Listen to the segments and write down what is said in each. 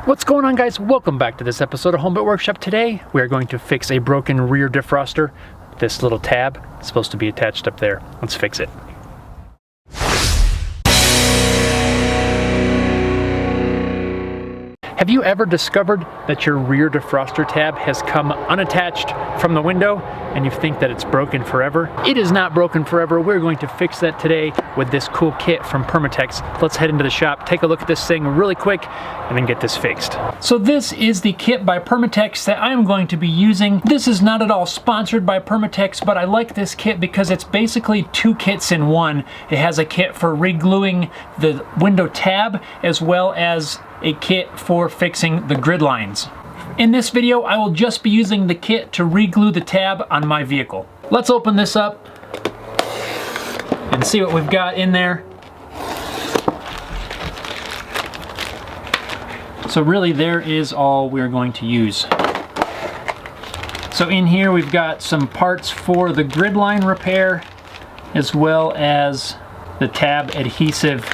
What's going on, guys? Welcome back to this episode of Homebit Workshop. Today we are going to fix a broken rear defroster. This little tab is supposed to be attached up there. Let's fix it. Have you ever discovered that your rear defroster tab has come unattached from the window and you think that it's broken forever? It is not broken forever. We're going to fix that today with this cool kit from Permatex. Let's head into the shop, take a look at this thing really quick, and then get this fixed. So this is the kit by Permatex that I am going to be using. This is not at all sponsored by Permatex, but I like this kit because it's basically two kits in one. It has a kit for re-gluing the window tab as well as a kit for fixing the grid lines. In this video, I will just be using the kit to re-glue the tab on my vehicle. Let's open this up and see what we've got in there. So really, there is all we're going to use. So in here, we've got some parts for the grid line repair, as well as the tab adhesive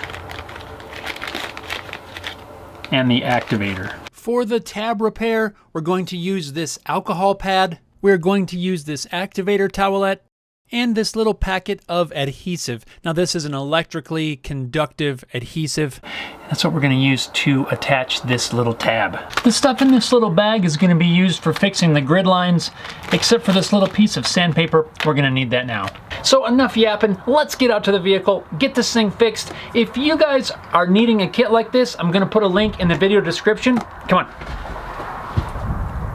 and the activator. For the tab repair, we're going to use this alcohol pad. We're going to use this activator towelette and this little packet of adhesive. Now this is an electrically conductive adhesive. That's what we're going to use to attach this little tab. The stuff in this little bag is going to be used for fixing the grid lines, except for this little piece of sandpaper. We're going to need that now. So enough yapping, let's get out to the vehicle, get this thing fixed. If you guys are needing a kit like this, I'm going to put a link in the video description. Come on.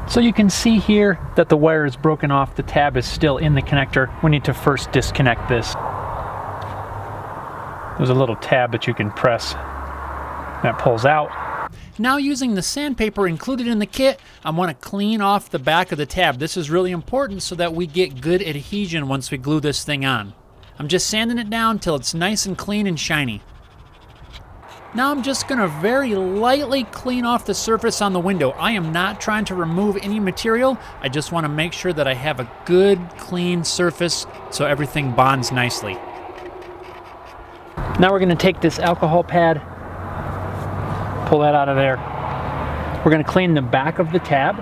So you can see here that the wire is broken off. The tab is still in the connector. We need to first disconnect this. There's a little tab that you can press that pulls out. Now, using the sandpaper included in the kit, I want to clean off the back of the tab. This is really important so that we get good adhesion once we glue this thing on. I'm just sanding it down till it's nice and clean and shiny. Now I'm just going to very lightly clean off the surface on the window. I am not trying to remove any material. I just want to make sure that I have a good, clean surface so everything bonds nicely. Now we're going to take this alcohol pad, pull that out of there. We're going to clean the back of the tab,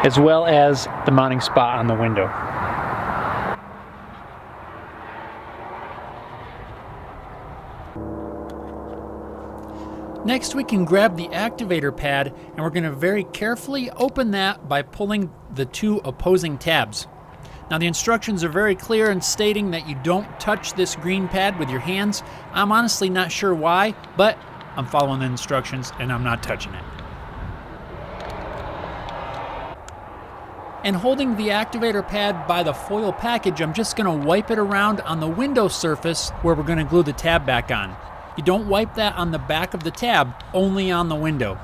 as well as the mounting spot on the window. Next, we can grab the activator pad, and we're going to very carefully open that by pulling the two opposing tabs. Now, the instructions are very clear in stating that you don't touch this green pad with your hands. I'm honestly not sure why, but I'm following the instructions and I'm not touching it. And holding the activator pad by the foil package, I'm just going to wipe it around on the window surface where we're going to glue the tab back on. You don't wipe that on the back of the tab, only on the window.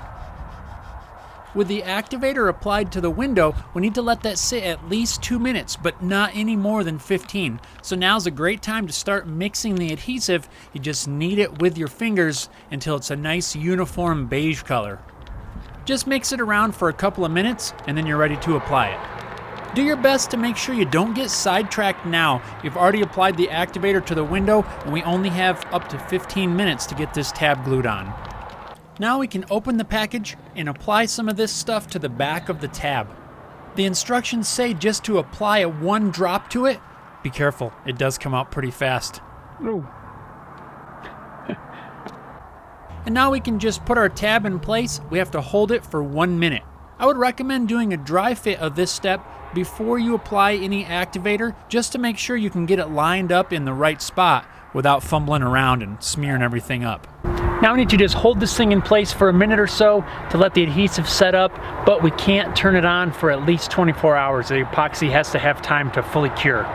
With the activator applied to the window, we need to let that sit at least 2 minutes, but not any more than 15. So now's a great time to start mixing the adhesive. You just knead it with your fingers until it's a nice uniform beige color. Just mix it around for a couple of minutes, and then you're ready to apply it. Do your best to make sure you don't get sidetracked now. You've already applied the activator to the window, and we only have up to 15 minutes to get this tab glued on. Now we can open the package and apply some of this stuff to the back of the tab. The instructions say just to apply a 1 drop to it. Be careful, it does come out pretty fast. Oh. And now we can just put our tab in place. We have to hold it for 1 minute. I would recommend doing a dry fit of this step before you apply any activator, just to make sure you can get it lined up in the right spot without fumbling around and smearing everything up. Now we need to just hold this thing in place for a minute or so to let the adhesive set up, but we can't turn it on for at least 24 hours. The epoxy has to have time to fully cure.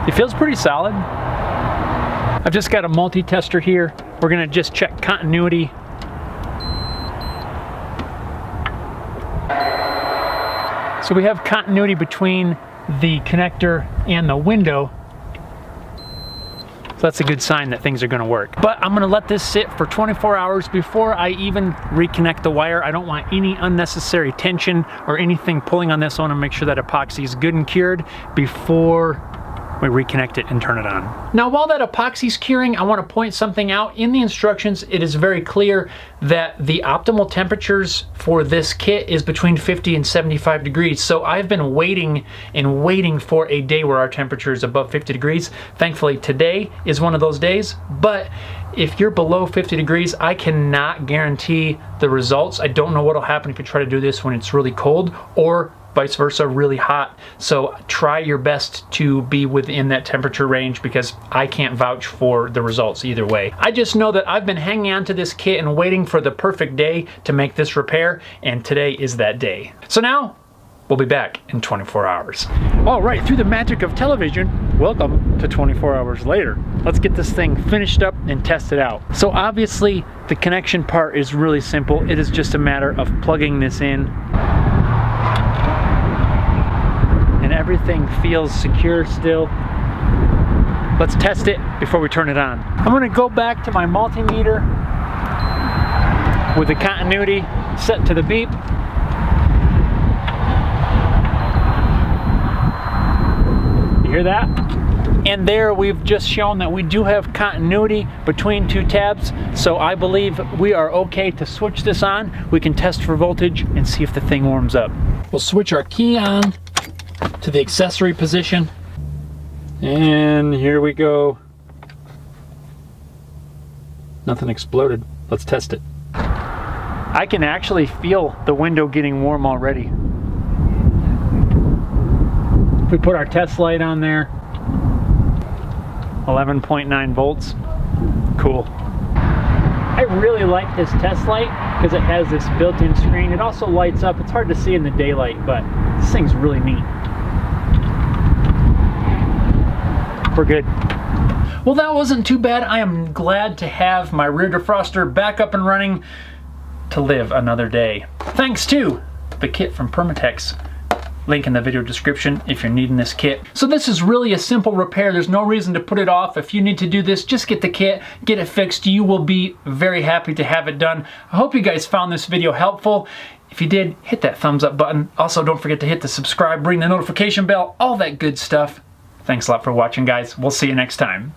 It feels pretty solid. I've just got a multi-tester here. We're gonna just check continuity. So we have continuity between the connector and the window. So that's a good sign that things are going to work. But I'm going to let this sit for 24 hours before I even reconnect the wire. I don't want any unnecessary tension or anything pulling on this. I want to make sure that epoxy is good and cured before we reconnect it and turn it on. Now while that epoxy's curing, I want to point something out. In the instructions, it is very clear that the optimal temperatures for this kit is between 50 and 75 degrees. So I've been waiting and waiting for a day where our temperature is above 50 degrees. Thankfully today is one of those days, but if you're below 50 degrees, I cannot guarantee the results. I don't know what'll happen if you try to do this when it's really cold, or vice versa, really hot. So try your best to be within that temperature range, because I can't vouch for the results either way. I just know that I've been hanging on to this kit and waiting for the perfect day to make this repair, and today is that day. So now, we'll be back in 24 hours. All right, through the magic of television, welcome to 24 hours later. Let's get this thing finished up and test it out. So obviously, the connection part is really simple. It is just a matter of plugging this in, and everything feels secure still. Let's test it before we turn it on. I'm gonna go back to my multimeter with the continuity set to the beep. You hear that? And there we've just shown that we do have continuity between two tabs, so I believe we are okay to switch this on. We can test for voltage and see if the thing warms up. We'll switch our key on to the accessory position, and here we go. Nothing exploded. Let's test it. I can actually feel the window getting warm already. If we put our test light on there, 11.9 volts, cool. I really like this test light because it has this built-in screen. It also lights up. It's hard to see in the daylight, but this thing's really neat. We're good. Well, that wasn't too bad. I am glad to have my rear defroster back up and running to live another day. Thanks to the kit from Permatex. Link in the video description if you're needing this kit. So this is really a simple repair. There's no reason to put it off. If you need to do this, just get the kit, get it fixed. You will be very happy to have it done. I hope you guys found this video helpful. If you did, hit that thumbs up button. Also, don't forget to hit the subscribe, ring the notification bell, all that good stuff. Thanks a lot for watching, guys. We'll see you next time.